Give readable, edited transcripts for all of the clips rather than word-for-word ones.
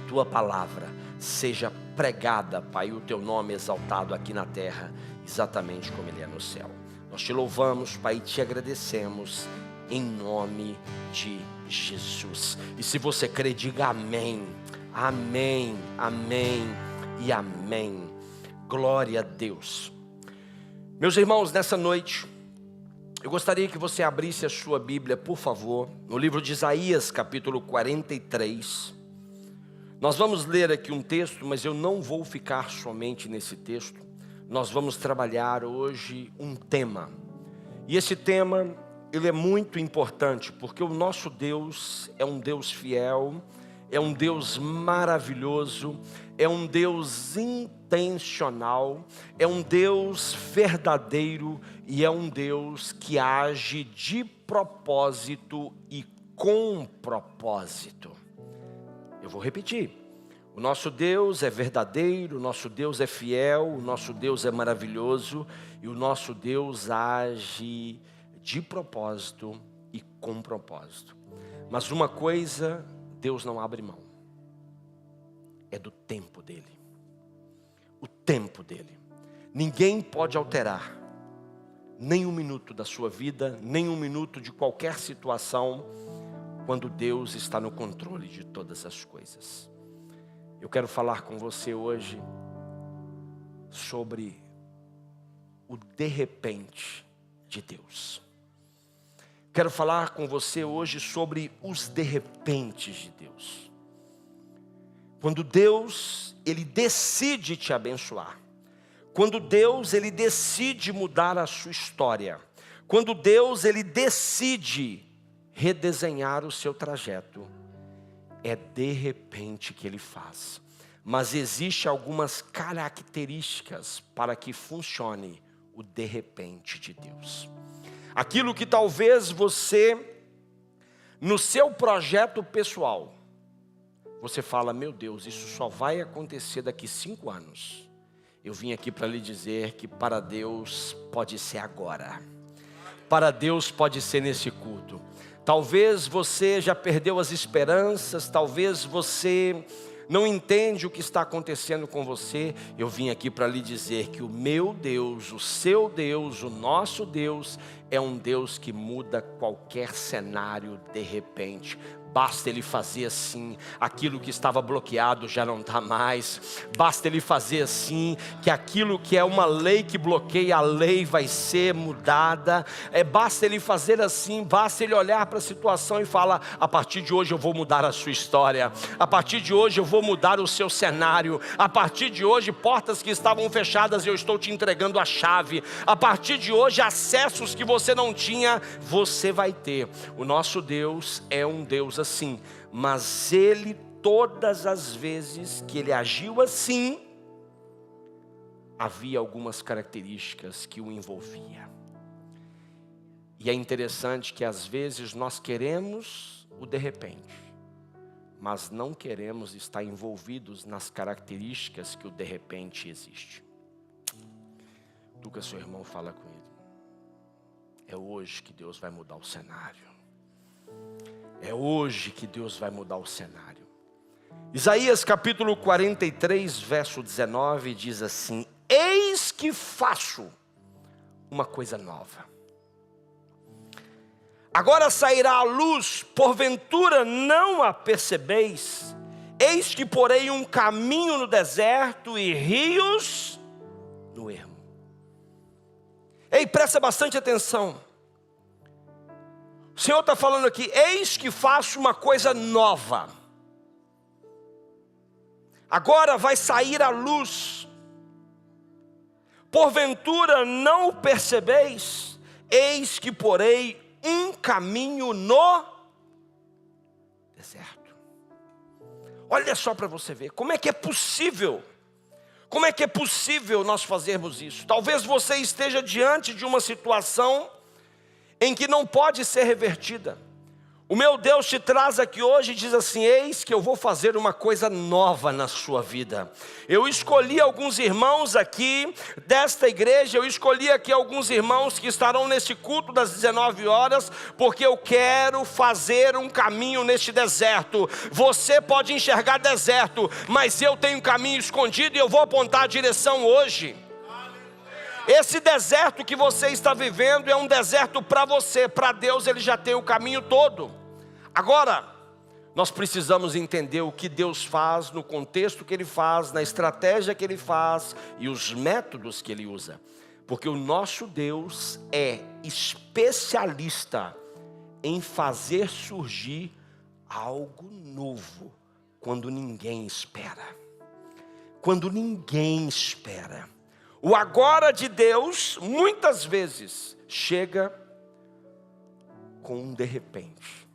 tua palavra seja pregada, Pai, o teu nome exaltado aqui na terra, exatamente como ele é no céu. Nós te louvamos, Pai, e te agradecemos em nome de Jesus. E se você crê, diga amém, amém, amém e amém. Glória a Deus. Meus irmãos, nessa noite, eu gostaria que você abrisse a sua Bíblia, por favor, no livro de Isaías, capítulo 43. Nós vamos ler aqui um texto, mas eu não vou ficar somente nesse texto. Nós vamos trabalhar hoje um tema. E esse tema, ele é muito importante, porque o nosso Deus é um Deus fiel, é um Deus maravilhoso, é um Deus intencional, é um Deus verdadeiro e é um Deus que age de propósito e com propósito. Eu vou repetir. O nosso Deus é verdadeiro, o nosso Deus é fiel, o nosso Deus é maravilhoso e o nosso Deus age de propósito e com propósito. Mas uma coisa, Deus não abre mão. É do tempo dele. O tempo dele. Ninguém pode alterar nem um minuto da sua vida, nem um minuto de qualquer situação, quando Deus está no controle de todas as coisas. Eu quero falar com você hoje sobre o de repente de Deus. Quero falar com você hoje sobre os de repentes de Deus. Quando Deus, ele decide te abençoar. Quando Deus, ele decide mudar a sua história. Quando Deus, ele decide redesenhar o seu trajeto, é de repente que ele faz. Mas existe algumas características para que funcione o de repente de Deus. Aquilo que talvez você, no seu projeto pessoal, você fala, meu Deus, isso só vai acontecer daqui 5 anos. Eu vim aqui para lhe dizer que para Deus pode ser agora. Para Deus pode ser nesse culto. Talvez você já perdeu as esperanças, talvez você não entende o que está acontecendo com você. Eu vim aqui para lhe dizer que o meu Deus, o seu Deus, o nosso Deus, é um Deus que muda qualquer cenário de repente. Basta ele fazer assim, aquilo que estava bloqueado já não está mais. Basta ele fazer assim, que aquilo que é uma lei que bloqueia, a lei vai ser mudada. Basta ele fazer assim, basta ele olhar para a situação e falar, a partir de hoje eu vou mudar a sua história. A partir de hoje eu vou mudar o seu cenário. A partir de hoje, portas que estavam fechadas, eu estou te entregando a chave. A partir de hoje, acessos que você não tinha, você vai ter. O nosso Deus é um Deus assim, mas ele, todas as vezes que ele agiu assim, havia algumas características que o envolvia. E é interessante que às vezes nós queremos o de repente, mas não queremos estar envolvidos nas características que o de repente existe. Tuca, seu irmão, fala com ele. É hoje que Deus vai mudar o cenário. É hoje que Deus vai mudar o cenário. Isaías capítulo 43, verso 19 diz assim: eis que faço uma coisa nova. Agora sairá a luz, porventura não a percebeis? Eis que porei um caminho no deserto e rios no ermo. Ei, presta bastante atenção. O Senhor está falando aqui, eis que faço uma coisa nova. Agora vai sair a luz. Porventura não o percebeis? Eis que porei um caminho no deserto. Olha só para você ver, como é que é possível? Como é que é possível nós fazermos isso? Talvez você esteja diante de uma situação em que não pode ser revertida. O meu Deus te traz aqui hoje e diz assim: eis que eu vou fazer uma coisa nova na sua vida. Eu escolhi alguns irmãos aqui desta igreja, eu escolhi aqui alguns irmãos que estarão nesse culto das 19 horas, porque eu quero fazer um caminho neste deserto. Você pode enxergar deserto, mas eu tenho um caminho escondido e eu vou apontar a direção hoje. Esse deserto que você está vivendo é um deserto para você. Para Deus Ele já tem o caminho todo. Agora, nós precisamos entender o que Deus faz, no contexto que Ele faz, na estratégia que Ele faz e os métodos que Ele usa. Porque o nosso Deus é especialista em fazer surgir algo novo quando ninguém espera. Quando ninguém espera. O agora de Deus, muitas vezes, chega com um de repente.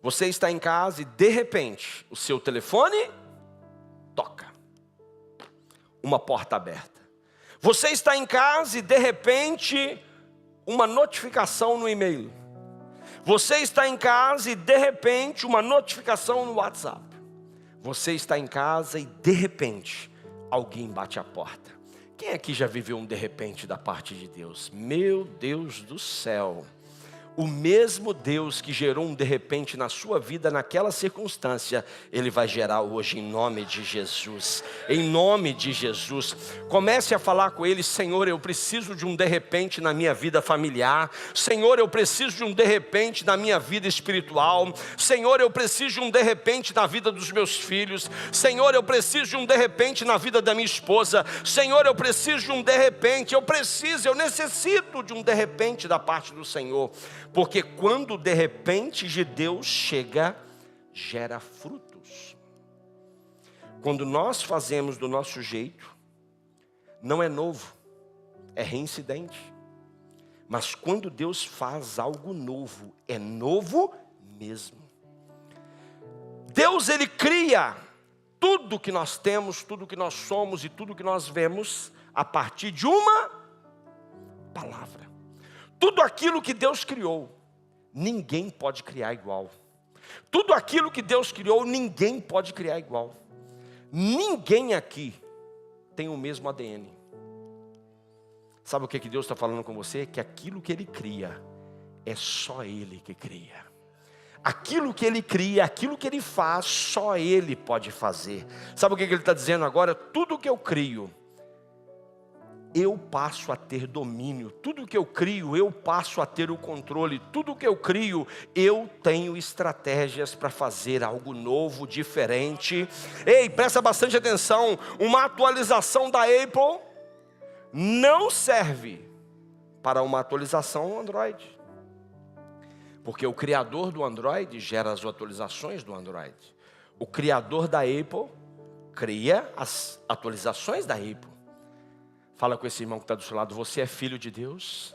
Você está em casa e de repente, o seu telefone toca. Uma porta aberta. Você está em casa e de repente, uma notificação no e-mail. Você está em casa e de repente, uma notificação no WhatsApp. Você está em casa e de repente, alguém bate a porta. Quem aqui já viveu um de repente da parte de Deus? Meu Deus do céu. O mesmo Deus que gerou um de repente na sua vida, naquela circunstância, Ele vai gerar hoje em nome de Jesus. Em nome de Jesus. Comece a falar com Ele: Senhor, eu preciso de um de repente na minha vida familiar. Senhor, eu preciso de um de repente na minha vida espiritual. Senhor, eu preciso de um de repente na vida dos meus filhos. Senhor, eu preciso de um de repente na vida da minha esposa. Senhor, eu preciso de um de repente. Eu necessito de um de repente da parte do Senhor. Porque quando de repente de Deus chega, gera frutos. Quando nós fazemos do nosso jeito, não é novo, é reincidente. Mas quando Deus faz algo novo, é novo mesmo. Deus, Ele cria tudo que nós temos, tudo que nós somos e tudo que nós vemos a partir de uma palavra. Tudo aquilo que Deus criou, ninguém pode criar igual. Tudo aquilo que Deus criou, ninguém pode criar igual. Ninguém aqui tem o mesmo ADN. Sabe o que Deus está falando com você? Que aquilo que Ele cria, é só Ele que cria. Aquilo que Ele cria, aquilo que Ele faz, só Ele pode fazer. Sabe o que Ele está dizendo agora? Tudo que eu crio, eu passo a ter domínio. Tudo que eu crio, eu passo a ter o controle. Tudo que eu crio, eu tenho estratégias para fazer algo novo, diferente. Ei, presta bastante atenção. Uma atualização da Apple não serve para uma atualização Android. Porque o criador do Android gera as atualizações do Android. O criador da Apple cria as atualizações da Apple. Fala com esse irmão que está do seu lado: você é filho de Deus?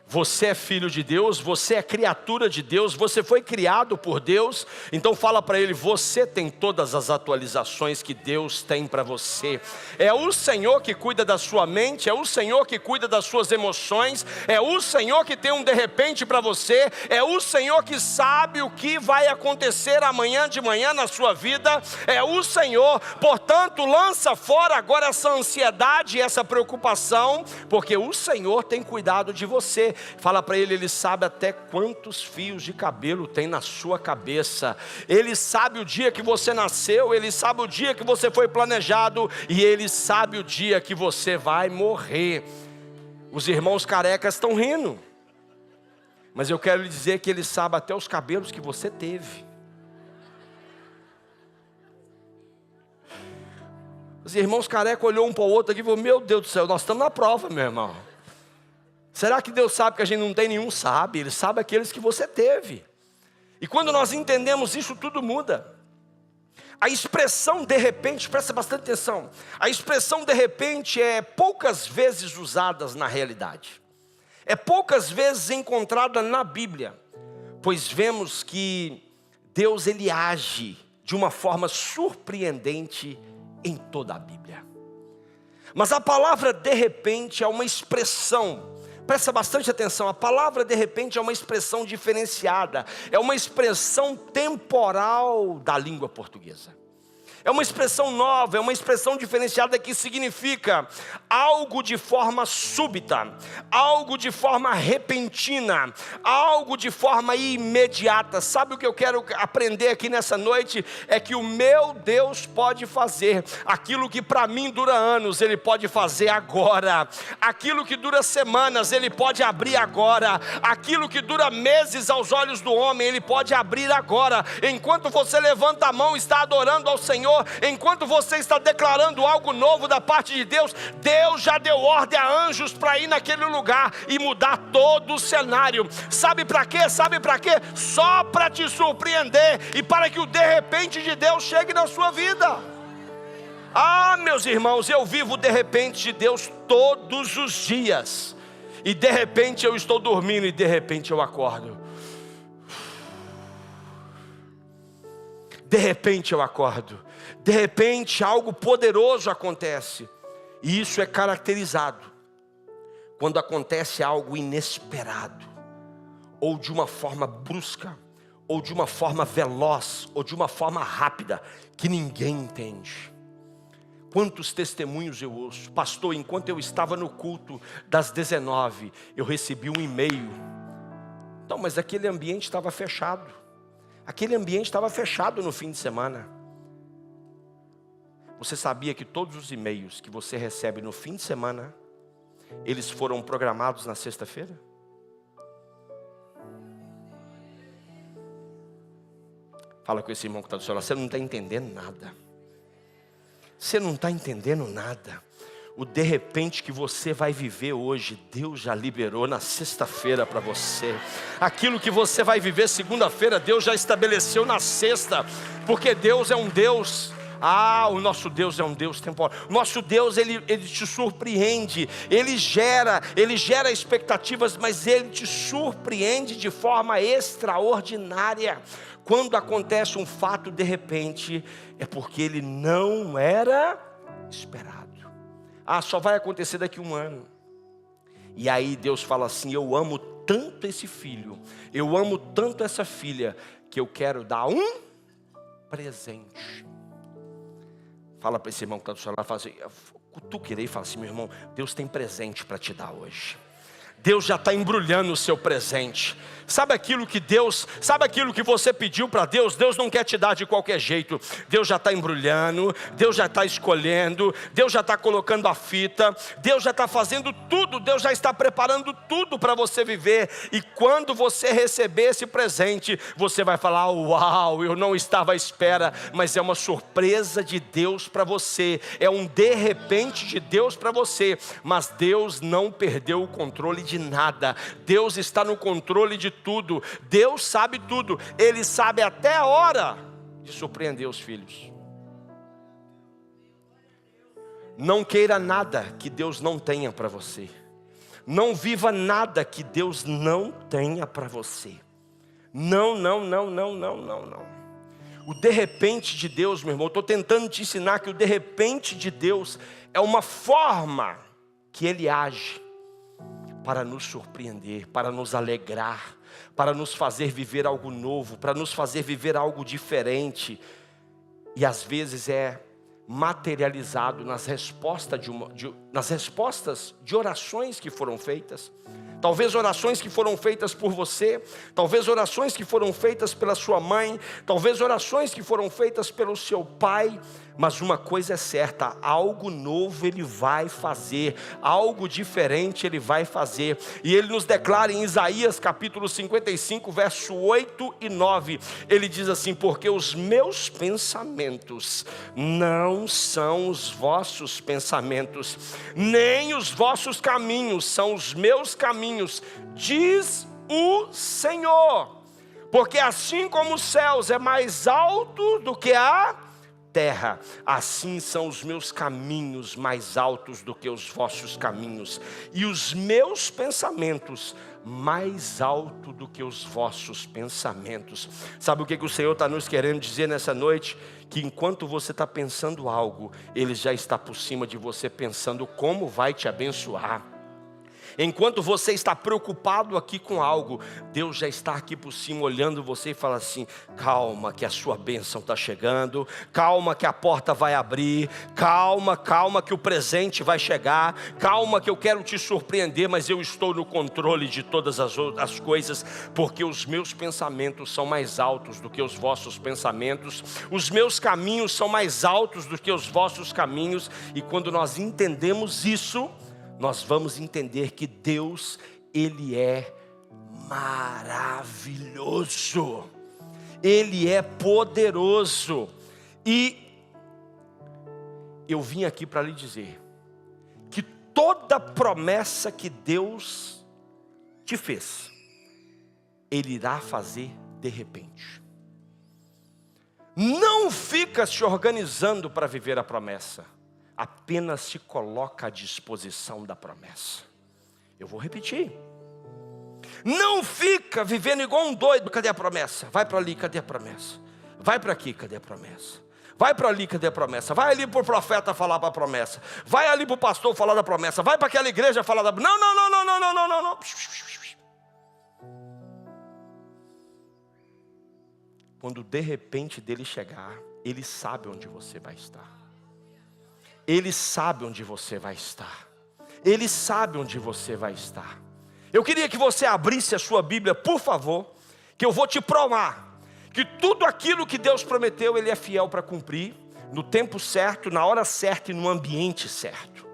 Você é filho de Deus, você é criatura de Deus, você foi criado por Deus. Então fala para ele: você tem todas as atualizações que Deus tem para você. É o Senhor que cuida da sua mente, é o Senhor que cuida das suas emoções, é o Senhor que tem um de repente para você, é o Senhor que sabe o que vai acontecer amanhã de manhã na sua vida, é o Senhor. Portanto, lança fora agora essa ansiedade, essa preocupação, porque o Senhor tem cuidado de você. Fala para ele: Ele sabe até quantos fios de cabelo tem na sua cabeça. Ele sabe o dia que você nasceu, Ele sabe o dia que você foi planejado, e Ele sabe o dia que você vai morrer. Os irmãos carecas estão rindo, mas eu quero lhe dizer que Ele sabe até os cabelos que você teve. Os irmãos carecas olhou um para o outro aqui e falou: meu Deus do céu, nós estamos na prova, meu irmão. Será que Deus sabe que a gente não tem nenhum? Sabe, Ele sabe aqueles que você teve. E quando nós entendemos isso, tudo muda. A expressão de repente, presta bastante atenção. A expressão de repente é poucas vezes usada na realidade. É poucas vezes encontrada na Bíblia. Pois vemos que Deus, Ele age de uma forma surpreendente em toda a Bíblia. Mas a palavra de repente é uma expressão Presta bastante atenção, a palavra de repente é uma expressão diferenciada, é uma expressão temporal da língua portuguesa. É uma expressão nova, é uma expressão diferenciada que significa algo de forma súbita, algo de forma repentina, algo de forma imediata. Sabe o que eu quero aprender aqui nessa noite? É que o meu Deus pode fazer aquilo que para mim dura anos, Ele pode fazer agora. Aquilo que dura semanas, Ele pode abrir agora. Aquilo que dura meses aos olhos do homem, Ele pode abrir agora. Enquanto você levanta a mão e está adorando ao Senhor, enquanto você está declarando algo novo da parte de Deus, Deus já deu ordem a anjos para ir naquele lugar e mudar todo o cenário. Sabe para quê? Sabe para quê? Só para te surpreender e para que o de repente de Deus chegue na sua vida. Ah, meus irmãos, eu vivo de repente de Deus todos os dias. E de repente eu estou dormindo e de repente eu acordo. De repente eu acordo. De repente algo poderoso acontece. E isso é caracterizado quando acontece algo inesperado, ou de uma forma brusca, ou de uma forma veloz, ou de uma forma rápida, que ninguém entende. Quantos testemunhos eu ouço. Pastor, enquanto eu estava no culto das 19, eu recebi um e-mail. Então, mas aquele ambiente estava fechado. Aquele ambiente estava fechado no fim de semana. Você sabia que todos os e-mails que você recebe no fim de semana, eles foram programados na sexta-feira? Fala com esse irmão que está do seu lado, você não está entendendo nada. Você não está entendendo nada. O de repente que você vai viver hoje, Deus já liberou na sexta-feira para você. Aquilo que você vai viver segunda-feira, Deus já estabeleceu na sexta. Porque Deus é um Deus... o nosso Deus é um Deus temporal. Nosso Deus, Ele te surpreende. Ele gera expectativas, mas Ele te surpreende de forma extraordinária. Quando acontece um fato de repente, é porque ele não era esperado. Só vai acontecer daqui a um ano. E aí Deus fala assim: eu amo tanto esse filho, eu amo tanto essa filha, que eu quero dar um presente. Fala para esse irmão que está do seu lado, fala assim, cutuca ele e fala assim: meu irmão, Deus tem presente para te dar hoje. Deus já está embrulhando o seu presente. Sabe aquilo que você pediu para Deus? Deus não quer te dar de qualquer jeito. Deus já está embrulhando, Deus já está escolhendo, Deus já está colocando a fita, Deus já está fazendo tudo, Deus já está preparando tudo para você viver. E quando você receber esse presente, você vai falar: uau, eu não estava à espera, mas é uma surpresa de Deus para você, é um de repente de Deus para você. Mas Deus não perdeu o controle de nada. Deus está no controle de tudo. Deus sabe tudo. Ele sabe até a hora de surpreender os filhos. Não queira nada que Deus não tenha para você. Não viva nada que Deus não tenha para você. Não. O de repente de Deus, meu irmão, eu estou tentando te ensinar que o de repente de Deus é uma forma que Ele age para nos surpreender, para nos alegrar, para nos fazer viver algo novo, para nos fazer viver algo diferente. E às vezes é materializado nas respostas de orações que foram feitas. Talvez orações que foram feitas por você, talvez orações que foram feitas pela sua mãe, talvez orações que foram feitas pelo seu pai. Mas uma coisa é certa: algo novo Ele vai fazer, algo diferente Ele vai fazer. E Ele nos declara em Isaías capítulo 55, verso 8 e 9. Ele diz assim: porque os meus pensamentos não são os vossos pensamentos, nem os vossos caminhos são os meus caminhos, diz o Senhor. Porque assim como os céus é mais alto do que a terra, assim são os meus caminhos mais altos do que os vossos caminhos, e os meus pensamentos mais alto do que os vossos pensamentos. Sabe o que o Senhor está nos querendo dizer nessa noite? Que enquanto você está pensando algo, Ele já está por cima de você, pensando como vai te abençoar. Enquanto você está preocupado aqui com algo, Deus já está aqui por cima olhando você e fala assim: calma que a sua bênção está chegando, calma que a porta vai abrir, calma que o presente vai chegar, calma que eu quero te surpreender, mas eu estou no controle de todas as coisas, porque os meus pensamentos são mais altos do que os vossos pensamentos, os meus caminhos são mais altos do que os vossos caminhos. E quando nós entendemos isso, nós vamos entender que Deus, Ele é maravilhoso, Ele é poderoso. E eu vim aqui para lhe dizer que toda promessa que Deus te fez, Ele irá fazer de repente. Não fica se organizando para viver a promessa, apenas se coloca à disposição da promessa. Eu vou repetir. Não fica vivendo igual um doido. Cadê a promessa? Vai para ali, cadê a promessa? Vai para aqui, cadê a promessa? Vai para ali, cadê a promessa? Vai ali para o profeta falar para a promessa. Vai ali para o pastor falar da promessa. Vai para aquela igreja falar da... Não. Quando de repente dele chegar, ele sabe onde você vai estar. Ele sabe onde você vai estar. Ele sabe onde você vai estar. Eu queria que você abrisse a sua Bíblia, por favor, que eu vou te provar que tudo aquilo que Deus prometeu, Ele é fiel para cumprir, no tempo certo, na hora certa e no ambiente certo.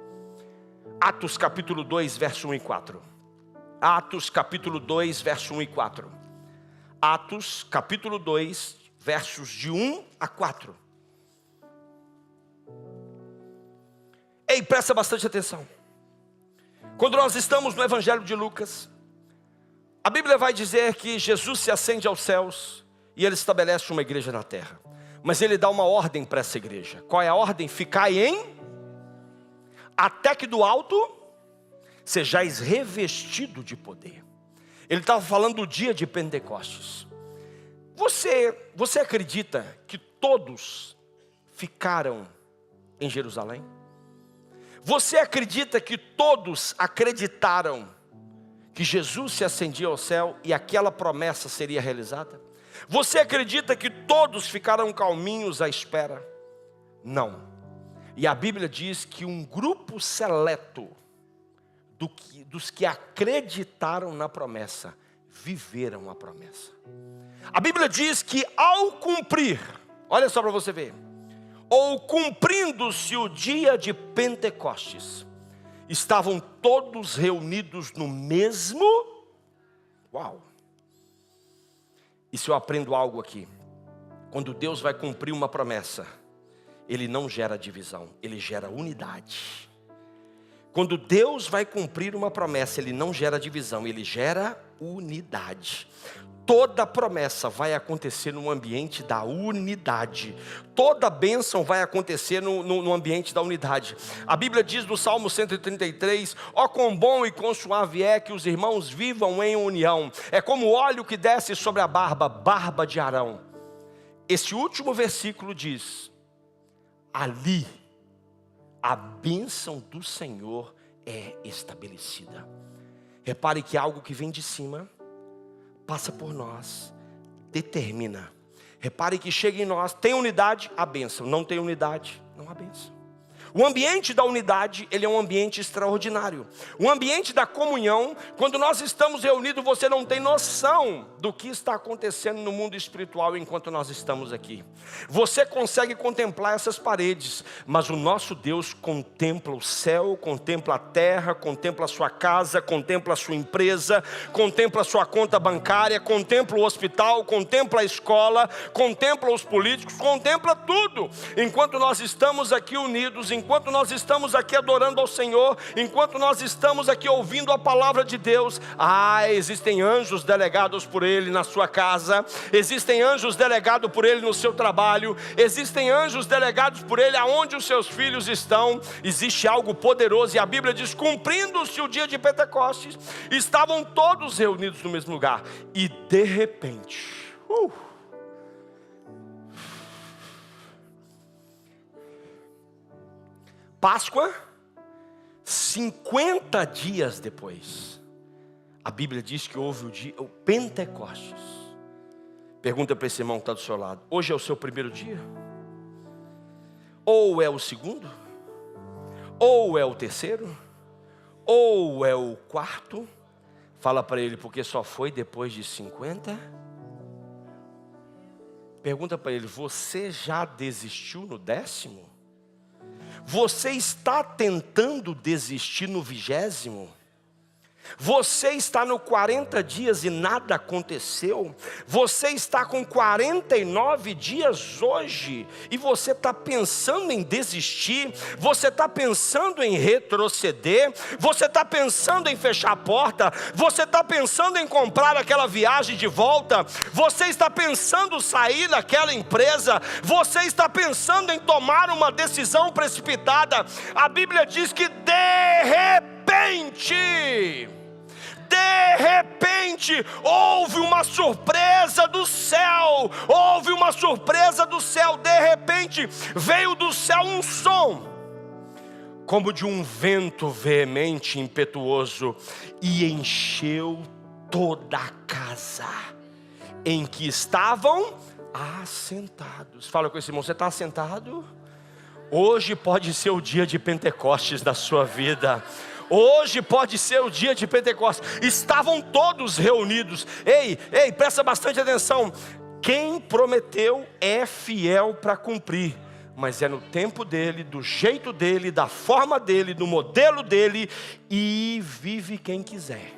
Atos capítulo 2, verso 1 e 4. Atos capítulo 2, verso 1 e 4. Atos capítulo 2, versos de 1 a 4. Ei, presta bastante atenção. Quando nós estamos no Evangelho de Lucas, a Bíblia vai dizer que Jesus se ascende aos céus e Ele estabelece uma igreja na terra. Mas Ele dá uma ordem para essa igreja. Qual é a ordem? Ficai até que do alto sejais revestido de poder. Ele estava falando do dia de Pentecostes. Você acredita que todos ficaram em Jerusalém? Você acredita que todos acreditaram que Jesus se ascendia ao céu e aquela promessa seria realizada? Você acredita que todos ficaram calminhos à espera? Não. E a Bíblia diz que um grupo seleto dos que acreditaram na promessa, viveram a promessa. A Bíblia diz que ao cumprir, olha só para você ver, ou cumprindo-se o dia de Pentecostes, estavam todos reunidos no mesmo... Uau! E se eu aprendo algo aqui, quando Deus vai cumprir uma promessa, Ele não gera divisão, Ele gera unidade. Quando Deus vai cumprir uma promessa, Ele não gera divisão, Ele gera unidade. Toda promessa vai acontecer no ambiente da unidade. Toda bênção vai acontecer no ambiente da unidade. A Bíblia diz no Salmo 133, ó quão bom e quão suave é que os irmãos vivam em união. É como o óleo que desce sobre a barba de Arão. Esse último versículo diz, ali a bênção do Senhor é estabelecida. Repare que algo que vem de cima passa por nós, determina. Repare que chega em nós, tem unidade, a bênção. Não tem unidade, não há bênção. O ambiente da unidade, ele é um ambiente extraordinário. O ambiente da comunhão, quando nós estamos reunidos, você não tem noção do que está acontecendo no mundo espiritual enquanto nós estamos aqui. Você consegue contemplar essas paredes, mas o nosso Deus contempla o céu, contempla a terra, contempla a sua casa, contempla a sua empresa, contempla a sua conta bancária, contempla o hospital, contempla a escola, contempla os políticos, contempla tudo. Enquanto nós estamos aqui unidos, enquanto nós estamos aqui adorando ao Senhor, enquanto nós estamos aqui ouvindo a palavra de Deus, existem anjos delegados por Ele na sua casa, existem anjos delegados por Ele no seu trabalho, existem anjos delegados por Ele aonde os seus filhos estão. Existe algo poderoso e a Bíblia diz, cumprindo-se o dia de Pentecostes, estavam todos reunidos no mesmo lugar e de repente, Páscoa, 50 dias depois, a Bíblia diz que houve o Pentecostes. Pergunta para esse irmão que está do seu lado: hoje é o seu primeiro dia? Ou é o segundo? Ou é o terceiro? Ou é o quarto? Fala para ele, porque só foi depois de 50. Pergunta para ele: você já desistiu no 10º? Você está tentando desistir no 20º? Você está no 40 dias e nada aconteceu? Você está com 49 dias hoje e você está pensando em desistir? Você está pensando em retroceder? Você está pensando em fechar a porta? Você está pensando em comprar aquela viagem de volta? Você está pensando em sair daquela empresa? Você está pensando em tomar uma decisão precipitada? A Bíblia diz que de repente, houve uma surpresa do céu. Houve uma surpresa do céu. De repente, veio do céu um som, como de um vento veemente, impetuoso, e encheu toda a casa em que estavam assentados. Fala com esse irmão: você está assentado? Hoje pode ser o dia de Pentecostes da sua vida. Hoje pode ser o dia de Pentecostes. Estavam todos reunidos. Ei, presta bastante atenção. Quem prometeu é fiel para cumprir, mas é no tempo dele, do jeito dele, da forma dele, do modelo dele. E vive quem quiser.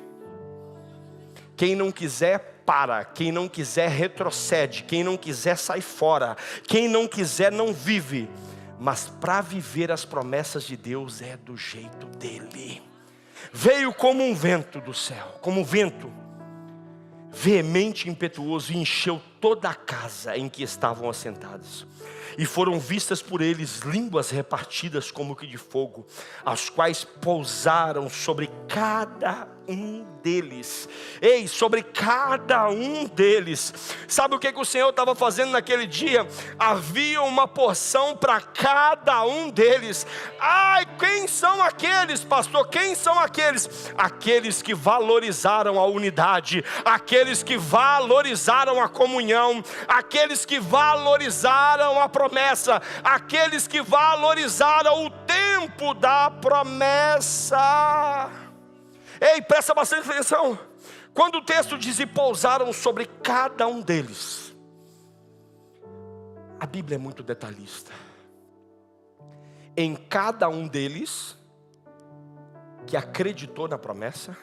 Quem não quiser, para. Quem não quiser, retrocede. Quem não quiser, sai fora. Quem não quiser, não vive. Mas para viver as promessas de Deus é do jeito dele. Veio como um vento do céu, como um vento veemente, impetuoso, e encheu toda a casa em que estavam assentados. E foram vistas por eles línguas repartidas como que de fogo, as quais pousaram sobre cada um deles. Ei, sobre cada um deles. Sabe o que o Senhor estava fazendo naquele dia? Havia uma porção para cada um deles. Ai, quem são aqueles, pastor? Quem são aqueles? Aqueles que valorizaram a unidade, aqueles que valorizaram a comunhão, aqueles que valorizaram a promessa, aqueles que valorizaram o tempo da promessa. Ei, presta bastante atenção. Quando o texto diz e pousaram sobre cada um deles, a Bíblia é muito detalhista. Em cada um deles que acreditou na promessa,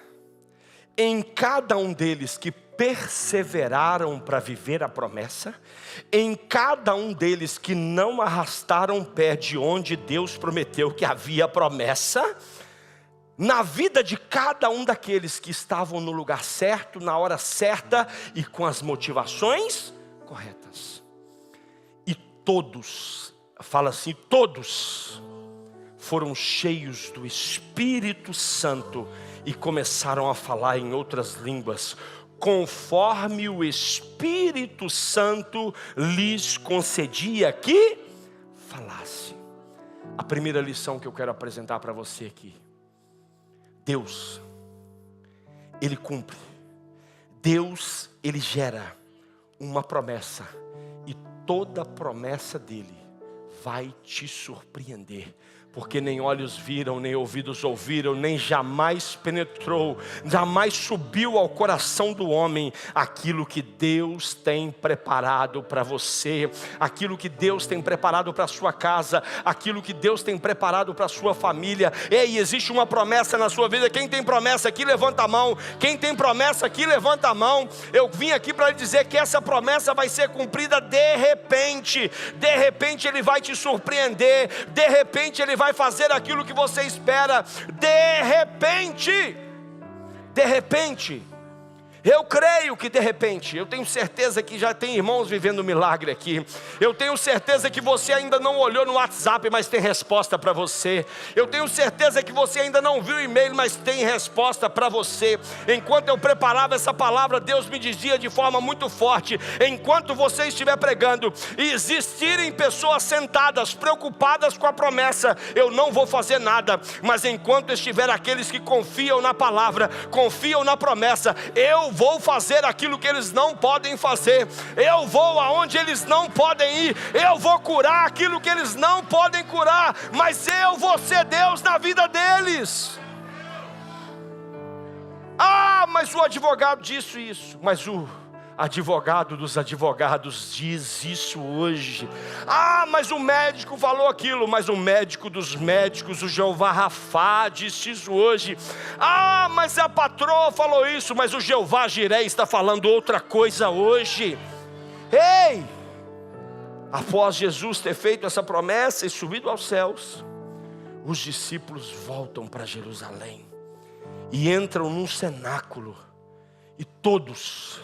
em cada um deles que perseveraram para viver a promessa, em cada um deles que não arrastaram o pé de onde Deus prometeu que havia promessa, na vida de cada um daqueles que estavam no lugar certo, na hora certa e com as motivações corretas. E todos, fala assim, todos foram cheios do Espírito Santo e começaram a falar em outras línguas, conforme o Espírito Santo lhes concedia que falasse. A primeira lição que eu quero apresentar para você aqui: Deus, Ele cumpre. Deus, Ele gera uma promessa, e toda promessa dEle vai te surpreender. Porque nem olhos viram, nem ouvidos ouviram, nem jamais penetrou, jamais subiu ao coração do homem aquilo que Deus tem preparado para você, aquilo que Deus tem preparado para a sua casa, aquilo que Deus tem preparado para a sua família. Ei, existe uma promessa na sua vida. Quem tem promessa aqui, levanta a mão. Quem tem promessa aqui, levanta a mão. Eu vim aqui para lhe dizer que essa promessa vai ser cumprida de repente. De repente Ele vai te surpreender. De repente Ele vai fazer aquilo que você espera. De repente. Eu creio que de repente, eu tenho certeza que já tem irmãos vivendo milagre aqui. Eu tenho certeza que você ainda não olhou no WhatsApp, mas tem resposta para você. Eu tenho certeza que você ainda não viu o e-mail, mas tem resposta para você. Enquanto eu preparava essa palavra, Deus me dizia de forma muito forte: enquanto você estiver pregando e existirem pessoas sentadas, preocupadas com a promessa, eu não vou fazer nada. Mas enquanto estiver aqueles que confiam na palavra, confiam na promessa, eu vou fazer aquilo que eles não podem fazer. Eu vou aonde eles não podem ir. Eu vou curar aquilo que eles não podem curar. Mas eu vou ser Deus na vida deles. Ah, mas o advogado disse isso. Mas o advogado dos advogados diz isso hoje. Ah, mas o médico falou aquilo. Mas o médico dos médicos, o Jeová Rafá, disse isso hoje. Ah, mas a patroa falou isso. Mas o Jeová Jiré está falando outra coisa hoje. Ei! Após Jesus ter feito essa promessa e subido aos céus, os discípulos voltam para Jerusalém e entram num cenáculo. E todos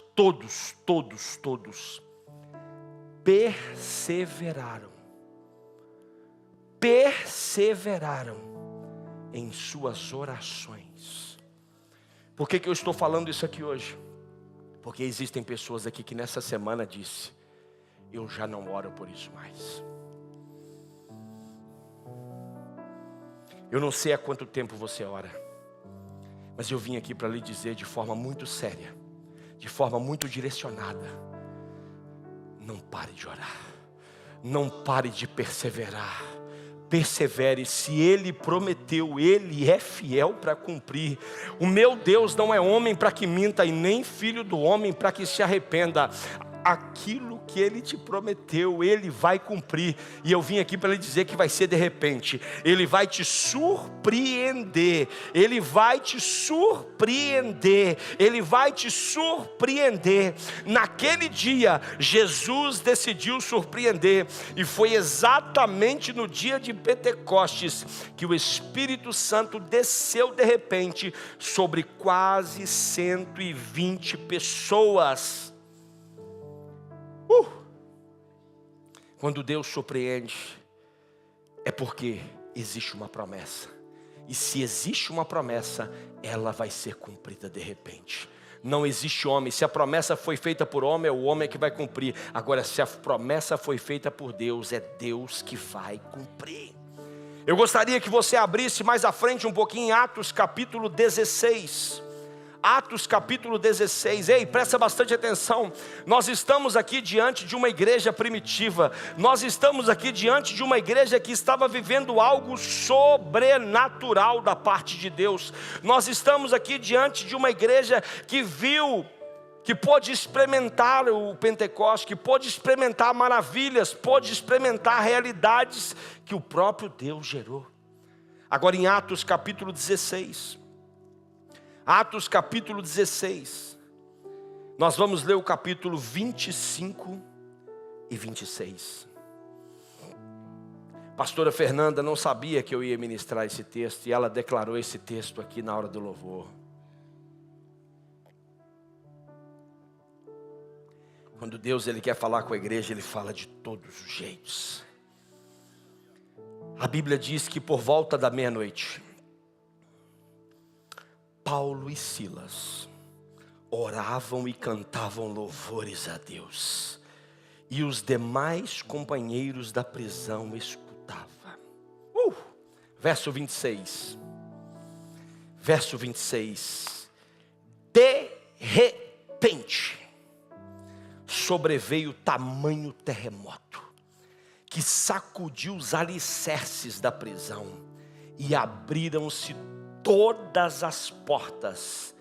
perseveraram em suas orações. Por que eu estou falando isso aqui hoje? Porque existem pessoas aqui que nessa semana disse: eu já não oro por isso mais. Eu não sei há quanto tempo você ora, mas eu vim aqui para lhe dizer de forma muito séria, de forma muito direcionada: não pare de orar, não pare de perseverar. Persevere, se Ele prometeu, Ele é fiel para cumprir. O meu Deus não é homem para que minta, e nem filho do homem para que se arrependa. Aquilo que Ele te prometeu, Ele vai cumprir. E eu vim aqui para lhe dizer que vai ser de repente. Ele vai te surpreender. Ele vai te surpreender. Ele vai te surpreender. Naquele dia, Jesus decidiu surpreender. E foi exatamente no dia de Pentecostes que o Espírito Santo desceu de repente sobre quase 120 pessoas. Quando Deus surpreende, é porque existe uma promessa. E se existe uma promessa, ela vai ser cumprida de repente. Não existe homem. Se a promessa foi feita por homem, é o homem que vai cumprir. Agora, se a promessa foi feita por Deus, é Deus que vai cumprir. Eu gostaria que você abrisse mais à frente um pouquinho em Atos capítulo 16. Atos capítulo 16, ei, presta bastante atenção. Nós estamos aqui diante de uma igreja primitiva. Nós estamos aqui diante de uma igreja que estava vivendo algo sobrenatural da parte de Deus. Nós estamos aqui diante de uma igreja que viu, que pôde experimentar o Pentecostes, que pôde experimentar maravilhas, pôde experimentar realidades que o próprio Deus gerou. Agora em Atos capítulo 16, Atos capítulo 16, nós vamos ler o capítulo 25 e 26. Pastora Fernanda não sabia que eu ia ministrar esse texto, e ela declarou esse texto aqui na hora do louvor. Quando Deus ele quer falar com a igreja, Ele fala de todos os jeitos. A Bíblia diz que por volta da meia-noite, Paulo e Silas oravam e cantavam louvores a Deus, e os demais companheiros da prisão escutavam. Verso 26. Verso 26. De repente, sobreveio tamanho terremoto, que sacudiu os alicerces da prisão, e abriram-se todas as portas,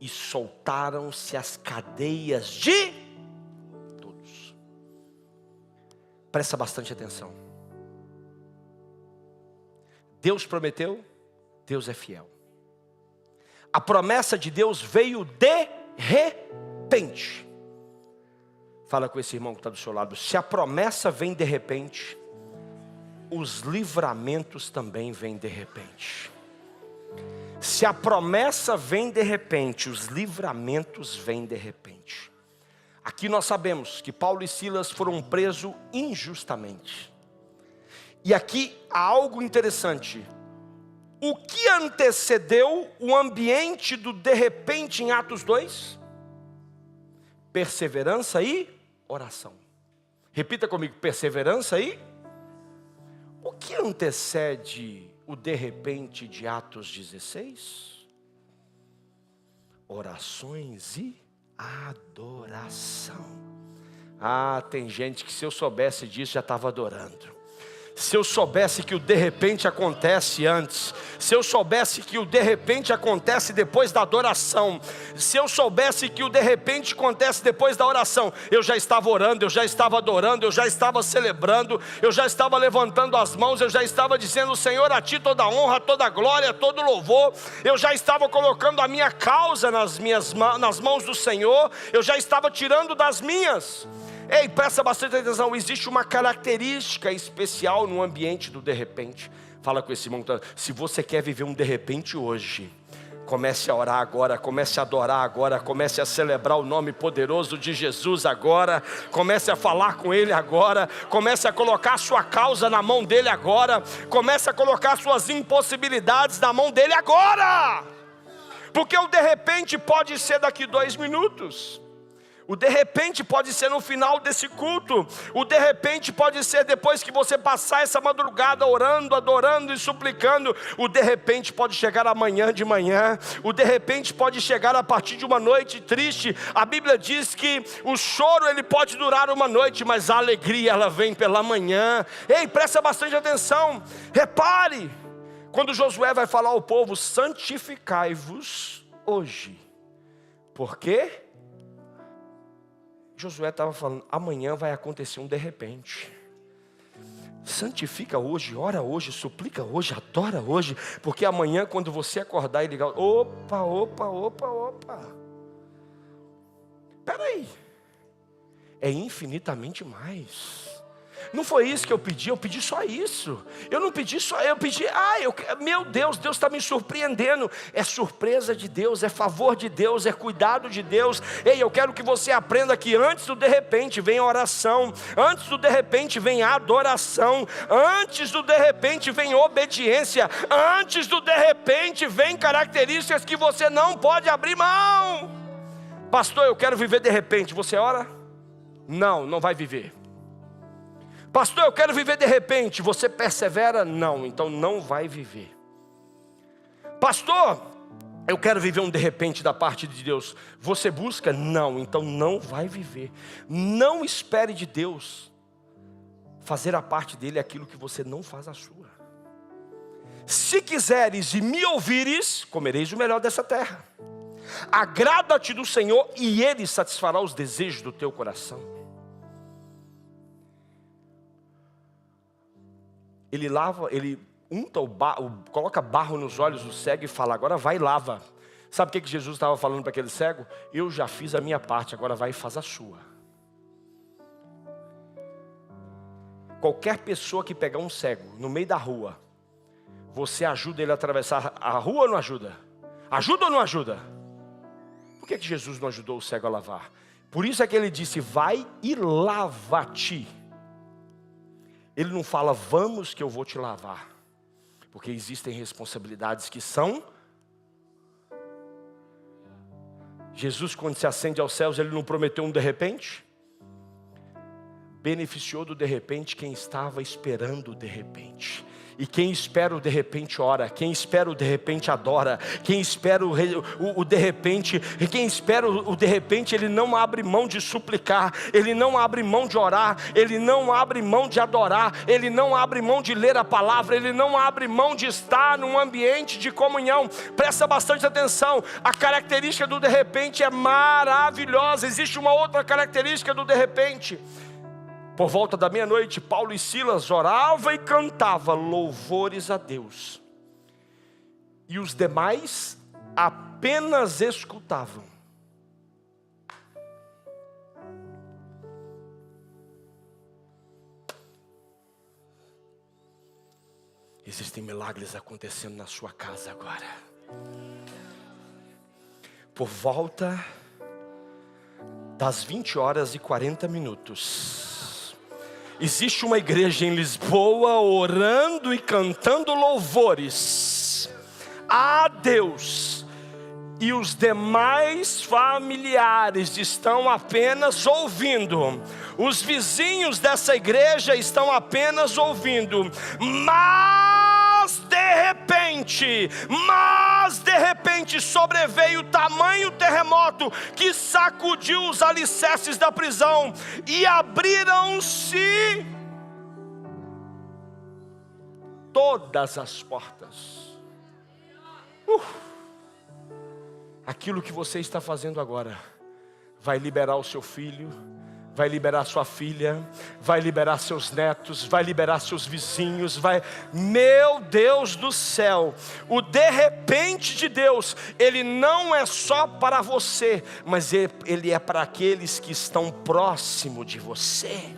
e soltaram-se as cadeias de todos. Presta bastante atenção. Deus prometeu, Deus é fiel. A promessa de Deus veio de repente. Fala com esse irmão que está do seu lado: se a promessa vem de repente, os livramentos também vêm de repente. Se a promessa vem de repente, os livramentos vêm de repente. Aqui nós sabemos que Paulo e Silas foram presos injustamente. E aqui há algo interessante. O que antecedeu o ambiente do de repente em Atos 2? Perseverança e oração. Repita comigo, perseverança e... O que antecede o de repente de Atos 16? Orações e adoração. Ah, tem gente que se eu soubesse disso já estava adorando. Se eu soubesse que o de repente acontece antes, se eu soubesse que o de repente acontece depois da adoração, se eu soubesse que o de repente acontece depois da oração, eu já estava orando, eu já estava adorando, eu já estava celebrando, eu já estava levantando as mãos, eu já estava dizendo: Senhor, a Ti toda honra, toda glória, todo louvor. Eu já estava colocando a minha causa nas mãos do Senhor, eu já estava tirando das minhas. Ei, presta bastante atenção, existe uma característica especial no ambiente do de repente. Fala com esse irmão, se você quer viver um de repente hoje, comece a orar agora, comece a adorar agora, comece a celebrar o nome poderoso de Jesus agora, comece a falar com Ele agora, comece a colocar a sua causa na mão dEle agora, comece a colocar suas impossibilidades na mão dEle agora, porque o de repente pode ser daqui 2 minutos. O de repente pode ser no final desse culto. O de repente pode ser depois que você passar essa madrugada orando, adorando e suplicando. O de repente pode chegar amanhã de manhã. O de repente pode chegar a partir de uma noite triste. A Bíblia diz que o choro ele pode durar uma noite, mas a alegria ela vem pela manhã. Ei, presta bastante atenção. Repare, quando Josué vai falar ao povo: santificai-vos hoje. Por quê? Josué estava falando, amanhã vai acontecer um de repente. Santifica hoje, ora hoje, suplica hoje, adora hoje, porque amanhã quando você acordar e ligar, opa, espera aí, é infinitamente mais. Não foi isso que eu pedi só isso. Eu não pedi só, eu pedi, meu Deus, Deus está me surpreendendo. É surpresa de Deus, é favor de Deus, é cuidado de Deus. Ei, eu quero que você aprenda que antes do de repente vem a oração, antes do de repente vem a adoração, antes do de repente vem obediência, antes do de repente vem características que você não pode abrir mão. Pastor, eu quero viver de repente. Você ora? Não, não vai viver. Pastor, eu quero viver de repente. Você persevera? Não, então não vai viver. Pastor, eu quero viver um de repente da parte de Deus. Você busca? Não, então não vai viver. Não espere de Deus fazer a parte dele aquilo que você não faz a sua. Se quiseres e me ouvires, comereis o melhor dessa terra. Agrada-te do Senhor e Ele satisfará os desejos do teu coração. Ele lava, ele unta coloca barro nos olhos do cego e fala: agora vai e lava. Sabe o que Jesus estava falando para aquele cego? Eu já fiz a minha parte, agora vai e faz a sua. Qualquer pessoa que pegar um cego no meio da rua, você ajuda ele a atravessar a rua ou não ajuda? Ajuda ou não ajuda? Por que Jesus não ajudou o cego a lavar? Por isso é que ele disse: vai e lava-te. Ele não fala, vamos que eu vou te lavar. Porque existem responsabilidades que são... Jesus, quando se ascende aos céus, ele não prometeu um de repente? Beneficiou do de repente quem estava esperando o de repente. E quem espera o de repente ora, quem espera o de repente adora, quem espera o de repente, e quem espera o de repente, ele não abre mão de suplicar, ele não abre mão de orar, ele não abre mão de adorar, ele não abre mão de ler a palavra, ele não abre mão de estar num ambiente de comunhão. Presta bastante atenção, a característica do de repente é maravilhosa. Existe uma outra característica do de repente. Por volta da meia-noite, Paulo e Silas oravam e cantavam louvores a Deus. E os demais apenas escutavam. Existem milagres acontecendo na sua casa agora. por volta das 20h40, existe uma igreja em Lisboa orando e cantando louvores a Deus, e os demais familiares estão apenas ouvindo, os vizinhos dessa igreja estão apenas ouvindo, mas de repente sobreveio tamanho terremoto que sacudiu os alicerces da prisão, e abriram-se todas as portas. Aquilo que você está fazendo agora vai liberar o seu filho, vai liberar sua filha, vai liberar seus netos, vai liberar seus vizinhos, meu Deus do céu, o de repente de Deus, ele não é só para você, mas ele é para aqueles que estão próximo de você.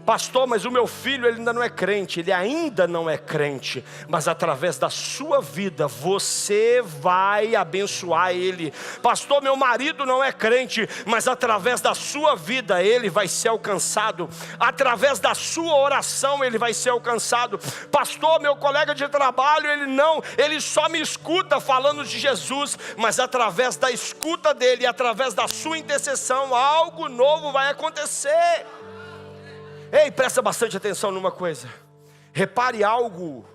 Pastor, mas o meu filho ele ainda não é crente. Ele ainda não é crente, mas através da sua vida você vai abençoar ele. Pastor, meu marido não é crente, mas através da sua vida ele vai ser alcançado. Através da sua oração ele vai ser alcançado. Pastor, meu colega de trabalho, ele só me escuta falando de Jesus, mas através da escuta dele, através da sua intercessão, algo novo vai acontecer. Ei, presta bastante atenção numa coisa. Repare algo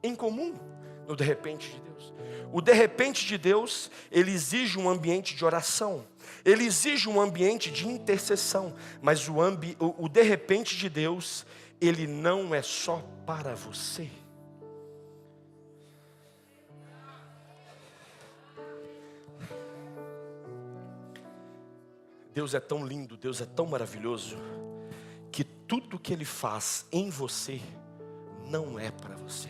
em comum no de repente de Deus. O de repente de Deus, ele exige um ambiente de oração, ele exige um ambiente de intercessão. Mas o de repente de Deus, ele não é só para você. Deus é tão lindo, Deus é tão maravilhoso, que tudo que Ele faz em você não é para você,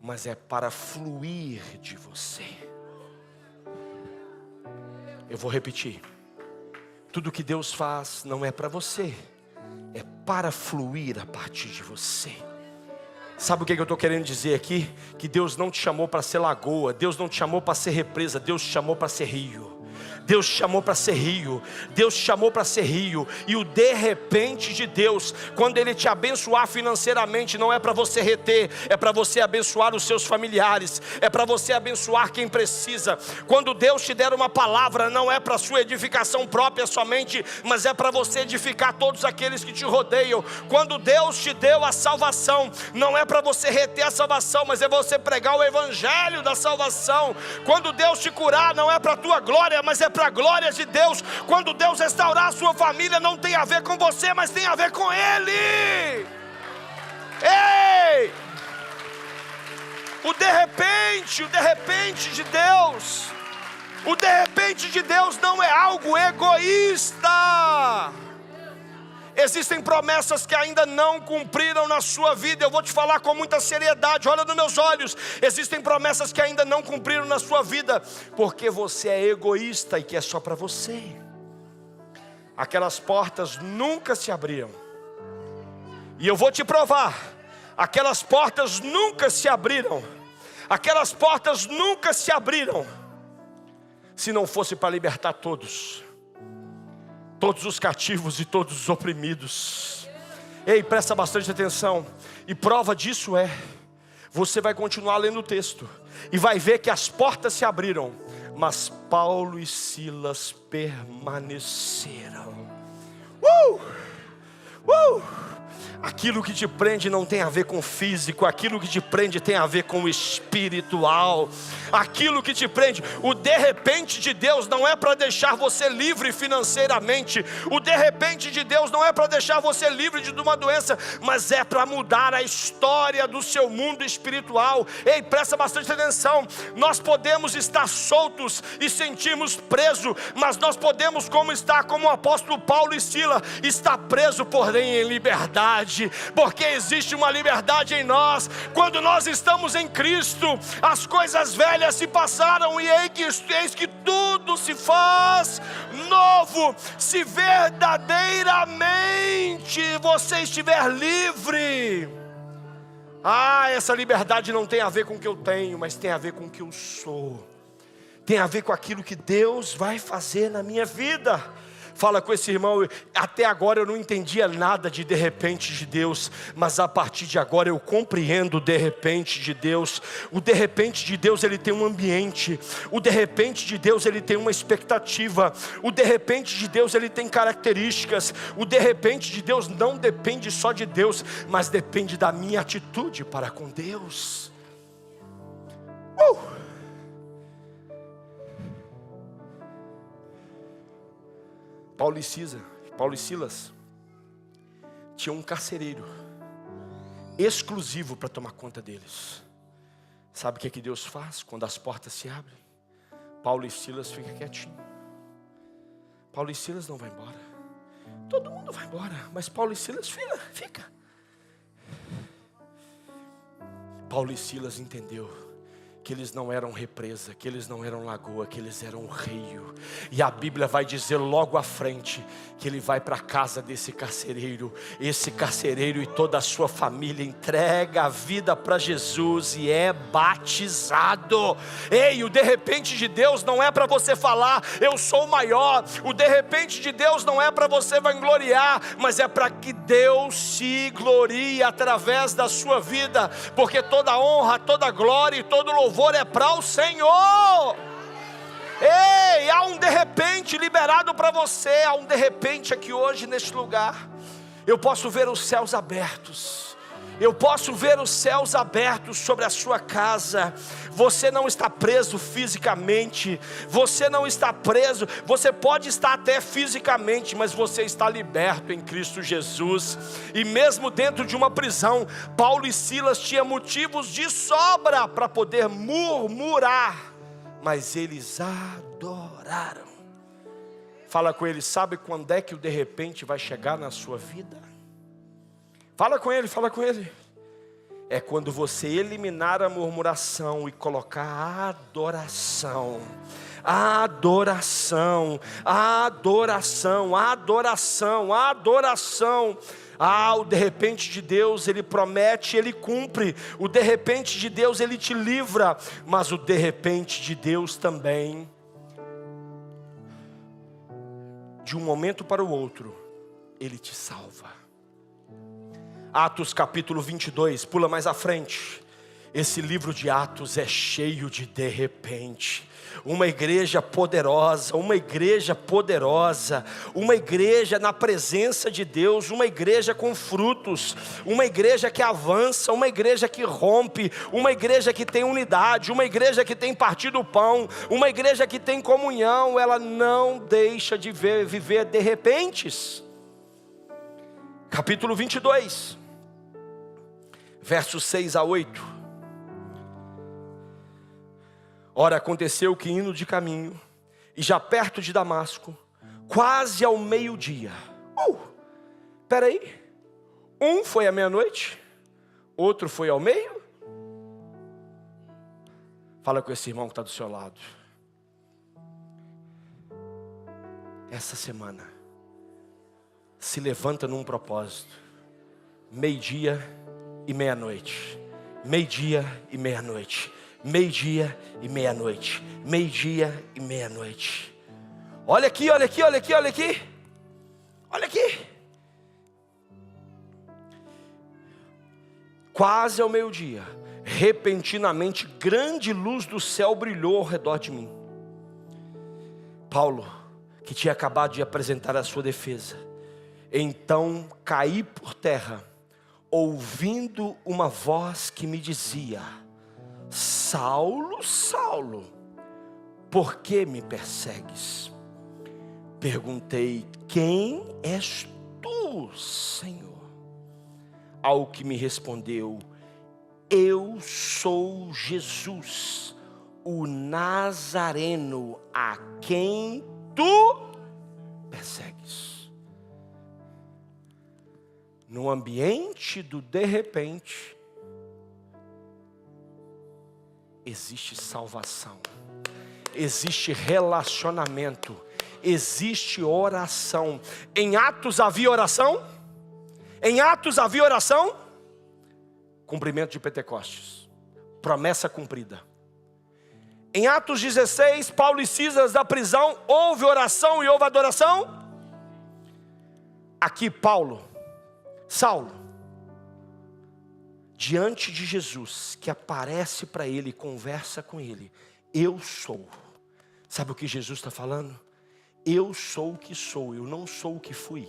mas é para fluir de você. Eu vou repetir: tudo que Deus faz não é para você, é para fluir a partir de você. Sabe o que eu estou querendo dizer aqui? Que Deus não te chamou para ser lagoa, Deus não te chamou para ser represa, Deus te chamou para ser rio. Deus te chamou para ser rio, Deus te chamou para ser rio. E o de repente de Deus, quando Ele te abençoar financeiramente, não é para você reter, é para você abençoar os seus familiares, é para você abençoar quem precisa. Quando Deus te der uma palavra, não é para sua edificação própria somente, mas é para você edificar todos aqueles que te rodeiam. Quando Deus te deu a salvação, não é para você reter a salvação, mas é você pregar o evangelho da salvação. Quando Deus te curar, não é para a tua glória, mas é para a glória de Deus. Quando Deus restaurar a sua família, não tem a ver com você, mas tem a ver com Ele. Ei! O de repente de Deus, o de repente de Deus não é algo egoísta. Existem promessas que ainda não cumpriram na sua vida. Eu vou te falar com muita seriedade, olha nos meus olhos. Existem promessas que ainda não cumpriram na sua vida, porque você é egoísta e que é só para você. Aquelas portas nunca se abriram, e eu vou te provar, aquelas portas nunca se abriram. Aquelas portas nunca se abriram se não fosse para libertar todos os cativos e todos os oprimidos. Ei, presta bastante atenção. E prova disso você vai continuar lendo o texto e vai ver que as portas se abriram, mas Paulo e Silas permaneceram. Aquilo que te prende não tem a ver com o físico, aquilo que te prende tem a ver com o espiritual. Aquilo que te prende, o de repente de Deus não é para deixar você livre financeiramente. O de repente de Deus não é para deixar você livre de uma doença, mas é para mudar a história do seu mundo espiritual. Ei, presta bastante atenção. Nós podemos estar soltos e sentirmos presos, mas nós podemos como o apóstolo Paulo e Silas, estar preso, porém em liberdade. Porque existe uma liberdade em nós. Quando nós estamos em Cristo, as coisas velhas se passaram, e eis que tudo se faz novo. Se verdadeiramente você estiver livre, essa liberdade não tem a ver com o que eu tenho, mas tem a ver com o que eu sou. tem a ver com aquilo que Deus vai fazer na minha vida. Fala com esse irmão: até agora eu não entendia nada de repente de Deus, mas a partir de agora eu compreendo o de repente de Deus. O de repente de Deus, ele tem um ambiente. O de repente de Deus, ele tem uma expectativa. O de repente de Deus, ele tem características. O de repente de Deus não depende só de Deus, mas depende da minha atitude para com Deus. Paulo e Silas tinham um carcereiro exclusivo para tomar conta deles. Sabe o que Deus faz quando as portas se abrem? Paulo e Silas ficam quietinhos. Paulo e Silas não vão embora. Todo mundo vai embora, mas Paulo e Silas fica. Paulo e Silas entendeu que eles não eram represa, que eles não eram lagoa, que eles eram um rio. E a Bíblia vai dizer logo à frente que ele vai para a casa desse carcereiro. Esse carcereiro e toda a sua família entrega a vida para Jesus e é batizado. Ei, o de repente de Deus não é para você falar eu sou o maior. O de repente de Deus não é para você vangloriar, mas é para que Deus se glorie através da sua vida, porque toda honra, toda glória e todo louvor é para o Senhor. Ei, há um de repente liberado para você. Há um de repente aqui hoje neste lugar. Eu posso ver os céus abertos. Eu posso ver os céus abertos sobre a sua casa. Você não está preso fisicamente. Você não está preso. Você pode estar até fisicamente, mas você está liberto em Cristo Jesus. E mesmo dentro de uma prisão, Paulo e Silas tinham motivos de sobra para poder murmurar, mas eles adoraram. Fala com ele: sabe quando é que o de repente vai chegar na sua vida? Fala com ele, fala com ele. É quando você eliminar a murmuração e colocar a adoração. Adoração, adoração, adoração, adoração. O de repente de Deus, ele promete, ele cumpre. O de repente de Deus, ele te livra. Mas o de repente de Deus também, de um momento para o outro, ele te salva. Atos capítulo 22, pula mais à frente. Esse livro de Atos é cheio de repente. Uma igreja poderosa, uma igreja poderosa, uma igreja na presença de Deus, uma igreja com frutos, uma igreja que avança, uma igreja que rompe, uma igreja que tem unidade, uma igreja que tem partido o pão, uma igreja que tem comunhão. Ela não deixa de viver de repentes. Capítulo 22, versos 6 a 8. Ora, aconteceu que indo de caminho, e já perto de Damasco, quase ao meio-dia. Peraí, um foi à meia-noite, outro foi ao meio. Fala com esse irmão que está do seu lado. Essa semana, se levanta num propósito: meio-dia e meia-noite, meio-dia e meia-noite, meio-dia e meia-noite, meio-dia e meia-noite. Olha aqui, olha aqui, olha aqui, olha aqui. Olha aqui. Quase ao meio-dia, repentinamente, grande luz do céu brilhou ao redor de mim. Paulo, que tinha acabado de apresentar a sua defesa, então caí por terra, ouvindo uma voz que me dizia: Saulo, Saulo, por que me persegues? Perguntei: quem és tu, Senhor? Ao que me respondeu: eu sou Jesus, o Nazareno, a quem tu persegues. No ambiente do de repente, existe salvação, existe relacionamento, existe oração. Em Atos havia oração? Em Atos havia oração? Cumprimento de Pentecostes, promessa cumprida. Em Atos 16, Paulo e Silas da prisão, houve oração e houve adoração. Aqui Saulo, diante de Jesus, que aparece para ele, conversa com ele. Eu sou. Sabe o que Jesus está falando? Eu sou o que sou, eu não sou o que fui.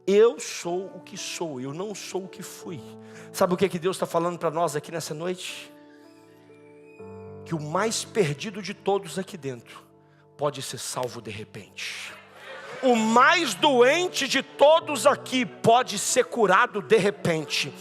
Eu sou o que sou, eu não sou o que fui. Sabe o que Deus está falando para nós aqui nessa noite? Que o mais perdido de todos aqui dentro pode ser salvo de repente. O mais doente de todos aqui pode ser curado de repente.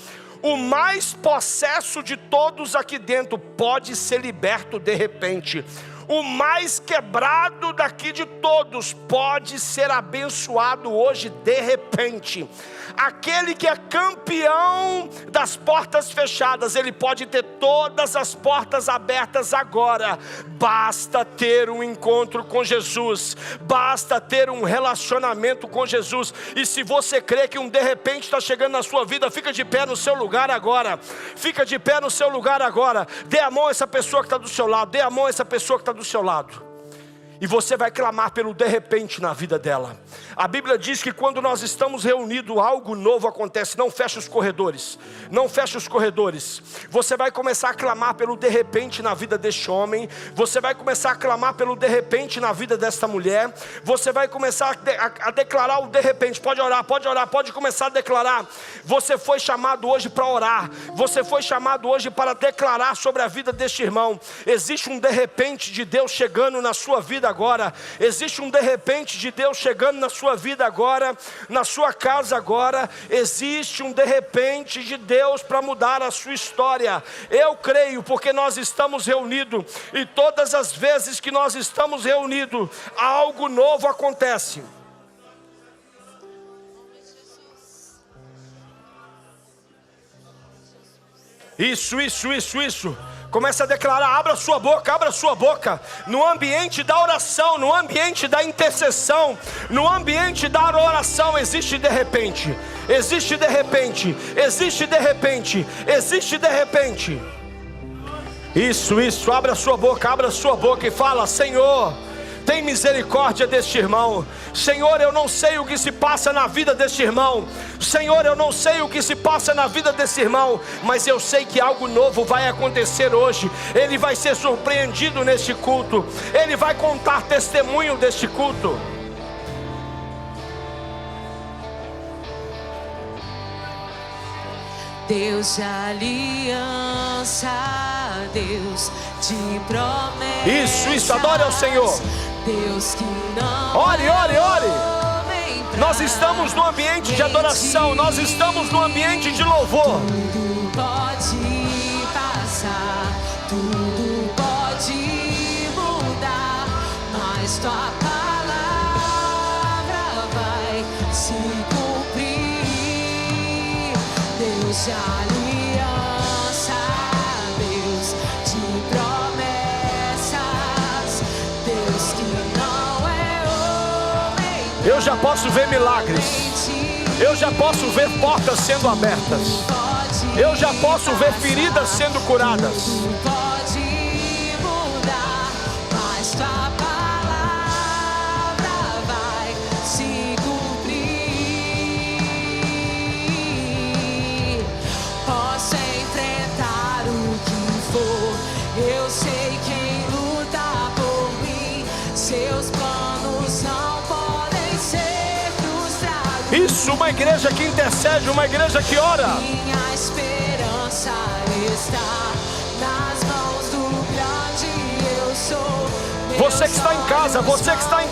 O mais possesso de todos aqui dentro pode ser liberto de repente. O mais quebrado daqui de todos pode ser abençoado hoje de repente. Aquele que é campeão das portas fechadas, ele pode ter todas as portas abertas agora. Basta ter um encontro com Jesus, basta ter um relacionamento com Jesus. E se você crê que um de repente está chegando na sua vida, fica de pé no seu lugar agora. Fica de pé no seu lugar agora. Dê a mão a essa pessoa que está do seu lado. Dê a mão a essa pessoa que está do seu lado. E você vai clamar pelo de repente na vida dela. A Bíblia diz que quando nós estamos reunidos, algo novo acontece. Não feche os corredores. Não feche os corredores. Você vai começar a clamar pelo de repente na vida deste homem. Você vai começar a clamar pelo de repente na vida desta mulher. Você vai começar a declarar o de repente. Pode orar, pode começar a declarar. Você foi chamado hoje para orar. Você foi chamado hoje para declarar sobre a vida deste irmão. Existe um de repente de Deus chegando na sua vida agora. Existe um de repente de Deus chegando na sua vida agora, na sua casa agora. Existe um de repente de Deus para mudar a sua história. Eu creio, porque nós estamos reunidos, e todas as vezes que nós estamos reunidos, algo novo acontece. Isso. Comece a declarar, abra sua boca. No ambiente da oração, no ambiente da intercessão, no ambiente da oração, existe de repente. Existe de repente. Isso, abra sua boca e fala: Senhor, tem misericórdia deste irmão. Senhor, eu não sei o que se passa na vida deste irmão. Senhor, eu não sei o que se passa na vida desse irmão, mas eu sei que algo novo vai acontecer hoje. Ele vai ser surpreendido neste culto. Ele vai contar testemunho deste culto. Deus de aliança, Deus de promessas. Isso, adore ao Senhor. Deus que não ore. Nós estamos no ambiente de adoração, nós estamos no ambiente de louvor. Tudo pode passar, tudo pode mudar, mas tua palavra vai se cumprir. Deus de aliança, Deus de promessas, Deus que não é homem. Eu já posso ver milagres. Eu já posso ver portas sendo abertas. Eu já posso ver feridas sendo curadas. Pode mudar, mas tua palavra vai se cumprir. Posso enfrentar o que for, eu sei quem luta por mim. Seus planos não podem ser frustrados. Isso, uma igreja que intercede, uma igreja que ora. Minha esperança está nas mãos do grande eu sou. Você que está em casa, você que está em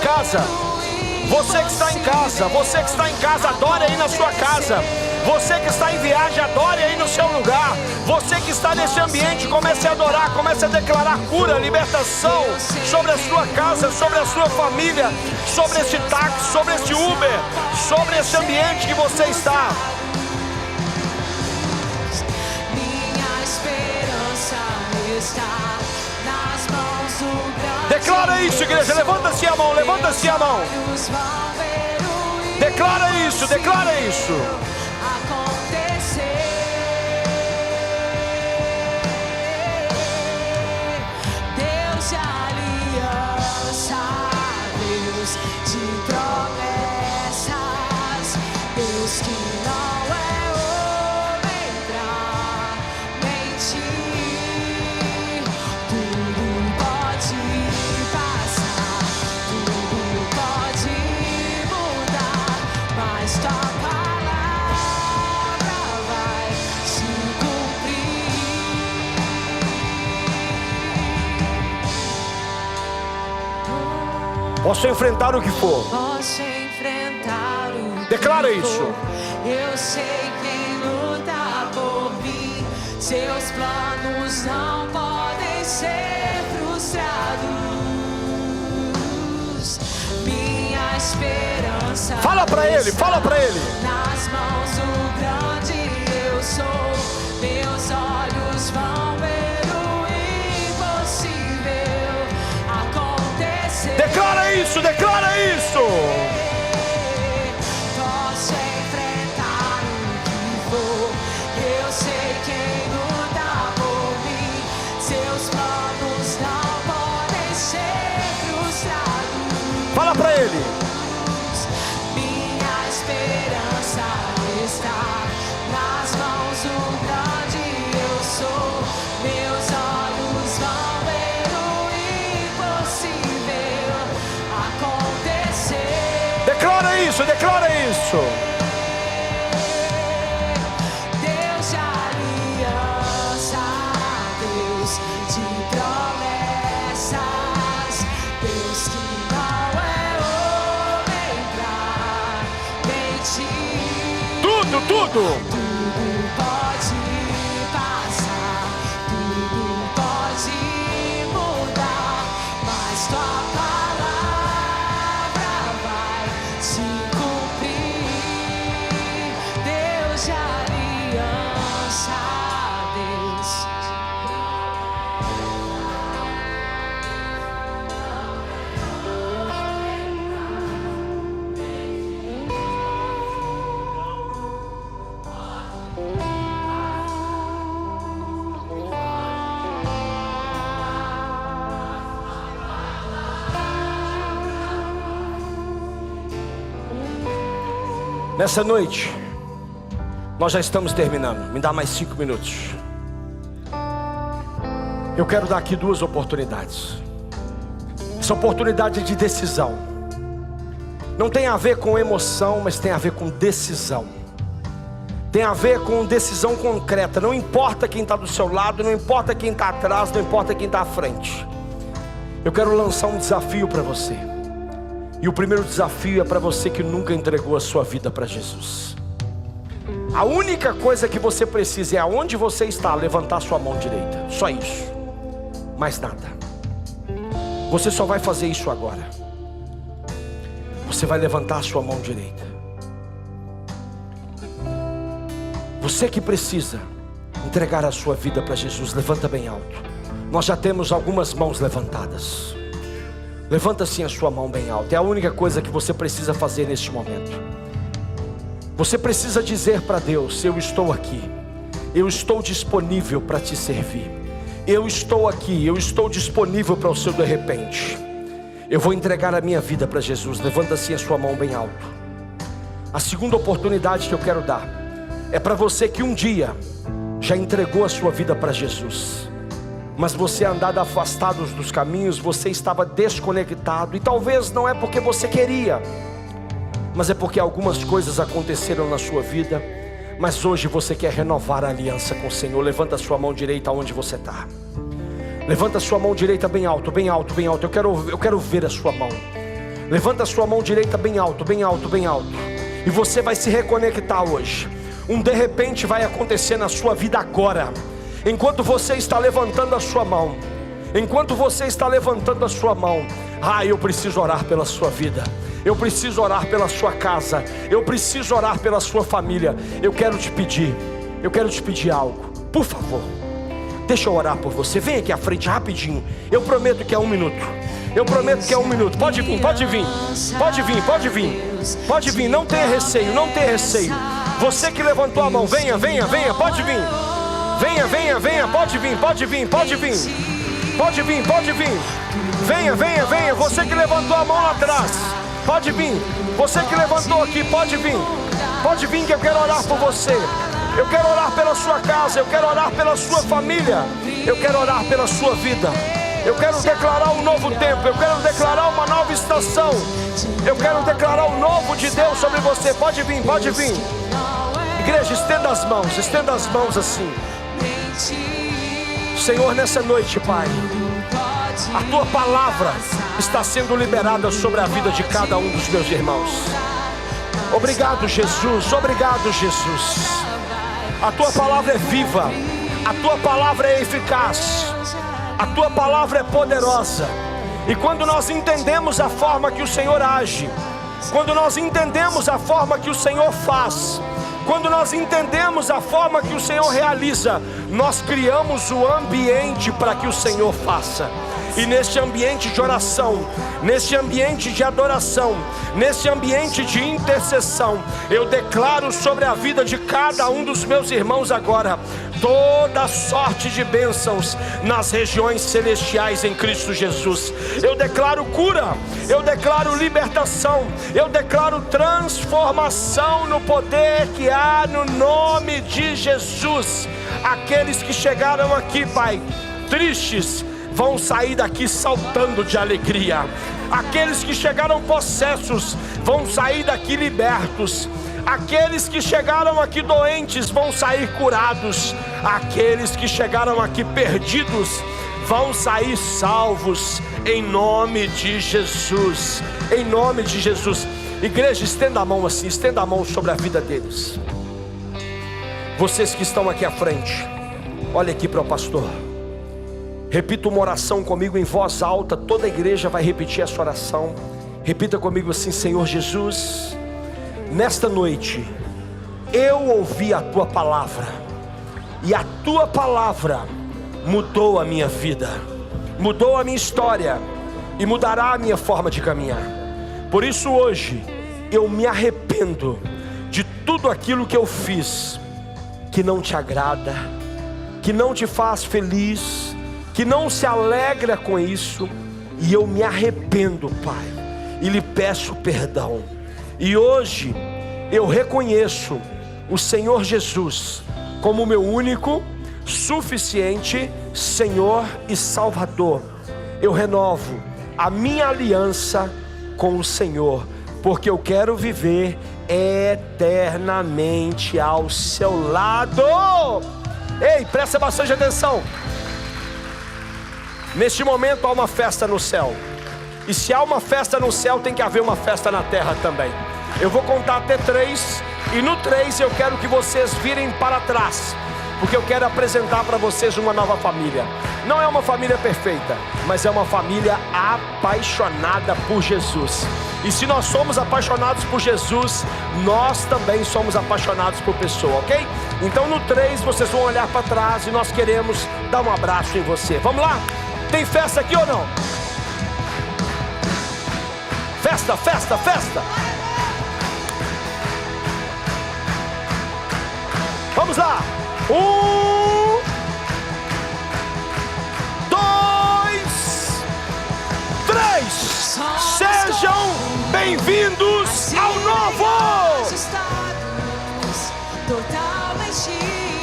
casa, adore aí na sua casa. Você que está em viagem, adore aí no seu lugar. Você que está nesse ambiente, comece a adorar, comece a declarar cura, libertação sobre a sua casa, sobre a sua família, sobre esse táxi, sobre esse Uber, sobre esse ambiente que você está. Minha esperança está nas mãos do grande. Declara isso, igreja, levanta-se a mão. Declara isso. Posso enfrentar o que for. Posso enfrentar o que Declara for. isso. Eu sei quem luta por mim. Seus planos não podem ser frustrados. Minha esperança. Fala pra ele, fala pra ele. Nas mãos do grande eu sou. Meus olhos vão ver o impossível acontecer. Declara isso, declara isso. Posso enfrentar o que for. Eu sei quem luta por mim. Seus planos não podem ser frustrados. Fala pra ele. Minha esperança está nas mãos do grande eu sou. Meus olhos vão ver o impossível acontecer. Declara isso, declara isso. Deus de aliança, Deus de promessas, Deus que não é homem pra mentir. Tudo. Tudo pode passar, tudo pode mudar, mas tua palavra vai se cumprir. Deus de aliança, Deus. Nessa noite, nós já estamos terminando. Me dá mais 5 minutos. Eu quero dar aqui 2 oportunidades. Essa oportunidade de decisão não tem a ver com emoção, mas tem a ver com decisão. Tem a ver com decisão concreta. Não importa quem está do seu lado, não importa quem está atrás, não importa quem está à frente. Eu quero lançar um desafio para você. E o primeiro desafio é para você que nunca entregou a sua vida para Jesus. A única coisa que você precisa é aonde você está, levantar sua mão direita. Só isso. Mais nada. Você só vai fazer isso agora. Você vai levantar a sua mão direita. Você que precisa entregar a sua vida para Jesus, levanta bem alto. Nós já temos algumas mãos levantadas. Levanta assim a sua mão bem alta. É a única coisa que você precisa fazer neste momento. Você precisa dizer para Deus: eu estou aqui, eu estou disponível para te servir. Eu estou aqui, eu estou disponível para o seu de repente. Eu vou entregar a minha vida para Jesus. Levanta assim a sua mão bem alto. A segunda oportunidade que eu quero dar é para você que um dia já entregou a sua vida para Jesus, mas você andado afastado dos caminhos, você estava desconectado. E talvez não é porque você queria, mas é porque algumas coisas aconteceram na sua vida. Mas hoje você quer renovar a aliança com o Senhor. Levanta a sua mão direita onde você está. Levanta a sua mão direita bem alto, bem alto, bem alto. Eu quero ver a sua mão. Levanta a sua mão direita bem alto, bem alto, bem alto. E você vai se reconectar hoje. Um de repente vai acontecer na sua vida agora. Enquanto você está levantando a sua mão, enquanto você está levantando a sua mão, eu preciso orar pela sua vida. Eu preciso orar pela sua casa. Eu preciso orar pela sua família. Eu quero te pedir algo. Por favor, deixa eu orar por você. Vem aqui à frente rapidinho. Eu prometo que é 1 minuto. Eu prometo que é 1 minuto. Pode vir, pode vir. Pode vir, pode vir. Pode vir, não tenha receio, não tenha receio. Você que levantou a mão, venha, venha, venha, pode vir. Venha, venha, venha, pode vir, pode vir, pode vir. Pode vir, pode vir. Venha, venha, venha. Você que levantou a mão lá atrás, pode vir. Você que levantou aqui, pode vir. Pode vir que eu quero orar por você. Eu quero orar pela sua casa. Eu quero orar pela sua família. Eu quero orar pela sua vida. Eu quero declarar um novo tempo. Eu quero declarar uma nova estação. Eu quero declarar o novo de Deus sobre você. Pode vir, pode vir. Igreja, estenda as mãos assim. Senhor, nessa noite, Pai, A tua palavra está sendo liberada sobre a vida de cada um dos meus irmãos. Obrigado, Jesus. Obrigado, Jesus. A tua palavra é viva. A tua palavra é eficaz. A tua palavra é poderosa. E quando nós entendemos a forma que o Senhor age, quando nós entendemos a forma que o Senhor faz, quando nós entendemos a forma que o Senhor realiza, nós criamos o ambiente para que o Senhor faça. E neste ambiente de oração, neste ambiente de adoração, nesse ambiente de intercessão, eu declaro sobre a vida de cada um dos meus irmãos agora toda sorte de bênçãos nas regiões celestiais em Cristo Jesus. Eu declaro cura, eu declaro libertação, eu declaro transformação no poder que há no nome de Jesus. Aqueles que chegaram aqui, Pai, tristes, vão sair daqui saltando de alegria. Aqueles que chegaram possessos vão sair daqui libertos. Aqueles que chegaram aqui doentes vão sair curados. Aqueles que chegaram aqui perdidos vão sair salvos, em nome de Jesus. Em nome de Jesus. Igreja, estenda a mão assim, estenda a mão sobre a vida deles. Vocês que estão aqui à frente, olha aqui para o pastor. Repita uma oração comigo em voz alta. Toda a igreja vai repetir essa oração. Repita comigo assim: Senhor Jesus, nesta noite eu ouvi a tua palavra, e a tua palavra mudou a minha vida, mudou a minha história e mudará a minha forma de caminhar. Por isso hoje eu me arrependo de tudo aquilo que eu fiz que não te agrada, que não te faz feliz, que não se alegra com isso, e eu me arrependo, Pai, e lhe peço perdão. E hoje eu reconheço o Senhor Jesus como meu único, suficiente Senhor e Salvador. Eu renovo a minha aliança com o Senhor, porque eu quero viver eternamente ao seu lado. Ei, presta bastante atenção. Neste momento há uma festa no céu, e se há uma festa no céu, tem que haver uma festa na terra também. Eu vou contar até 3, e no 3 eu quero que vocês virem para trás, porque eu quero apresentar para vocês uma nova família. Não é uma família perfeita, mas é uma família apaixonada por Jesus. E se nós somos apaixonados por Jesus, nós também somos apaixonados por pessoa, ok? Então no 3 vocês vão olhar para trás, e nós queremos dar um abraço em você. Vamos lá? Tem festa aqui ou não? Festa, festa, festa. Vamos lá. 1, 2, 3. Sejam bem-vindos ao novo. Totalmente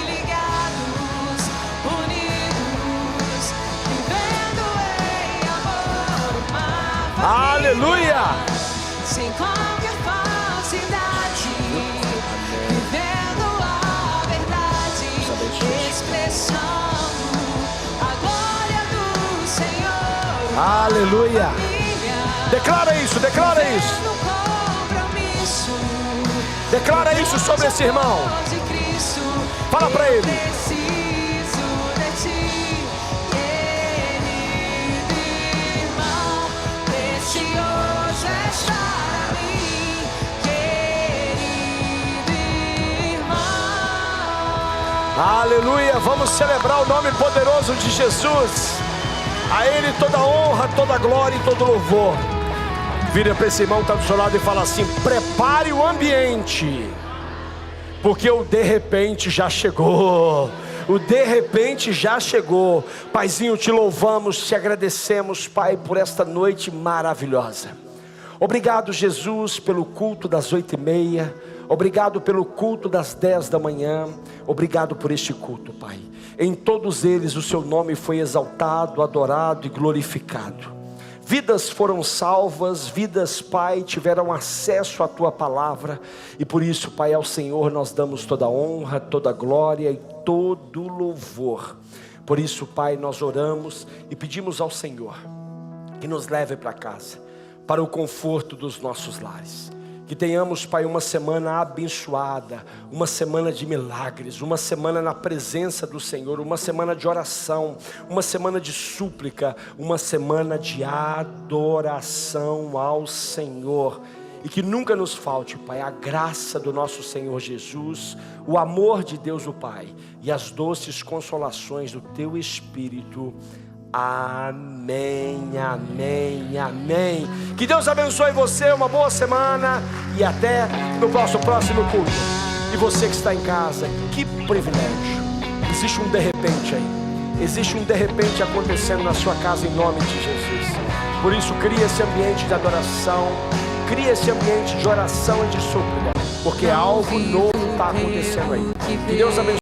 ligados, unidos, vivendo em amor, uma Aleluia! sem qualquer falsidade, vivendo a verdade, expressando a glória do Senhor. Aleluia! Declara isso, declara isso. Declara isso sobre esse irmão. Fala para ele. Preciso de ti, querido irmão, precioso és para mim, querido irmão. Aleluia, vamos celebrar o nome poderoso de Jesus. A Ele toda honra, toda glória e todo louvor. Vira para esse irmão que está do seu lado e fala assim: prepare o ambiente, porque o de repente já chegou. O de repente já chegou. Paizinho, te louvamos, te agradecemos, Pai, por esta noite maravilhosa. Obrigado, Jesus, pelo culto das 8h30. Obrigado pelo culto das 10 da manhã. Obrigado por este culto, Pai. Em todos eles o seu nome foi exaltado, adorado e glorificado. Vidas foram salvas, vidas, Pai, tiveram acesso à tua palavra. E por isso, Pai, ao Senhor nós damos toda a honra, toda a glória e todo o louvor. Por isso, Pai, nós oramos e pedimos ao Senhor que nos leve para casa, para o conforto dos nossos lares. Que tenhamos, Pai, uma semana abençoada, uma semana de milagres, uma semana na presença do Senhor, uma semana de oração, uma semana de súplica, uma semana de adoração ao Senhor. E que nunca nos falte, Pai, a graça do nosso Senhor Jesus, o amor de Deus o Pai e as doces consolações do Teu Espírito. Amém, amém, amém. Que Deus abençoe você, uma boa semana e até no nosso próximo culto. E você que está em casa, que privilégio. Existe um de repente aí. Existe um de repente acontecendo na sua casa em nome de Jesus. Por isso, cria esse ambiente de adoração, cria esse ambiente de oração e de súplica, porque algo novo está acontecendo aí. Que Deus abençoe.